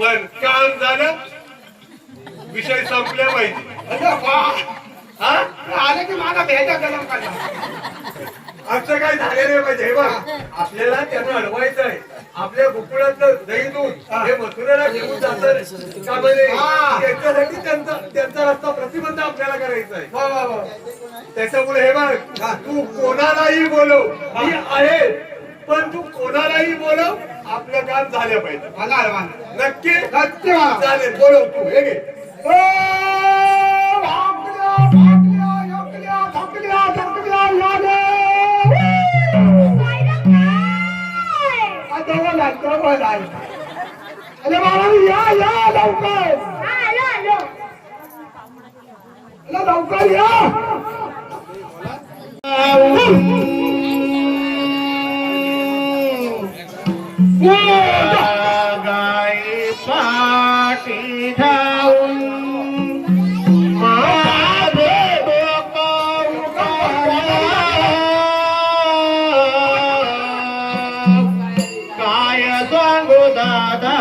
पण काम झालं विषय संपल्या पाहिजे. हा आले की माझा भेटा गरम करणार. असं काय झालं नाही पाहिजे. हे बघ आपल्याला त्यांना अडवायचं आहे. आपल्या गोकुळातलं दही दूध हे मथुरेला घेऊन जातं का बरे त्याच्यासाठी त्यांचा रस्ता प्रतिबंध आपल्याला करायचा आहे. त्याच्यामुळे हे बघ तू कोणालाही बोलव मी आहे पण तू कोणालाही बोलव आपलं काम झालं पाहिजे. मला नक्की नक्की चालेल बोलव तू हे घे. अरे बाबा या लवकर लवकर या. गाई पाठी धावून माझे डोकं काय सांगू दादा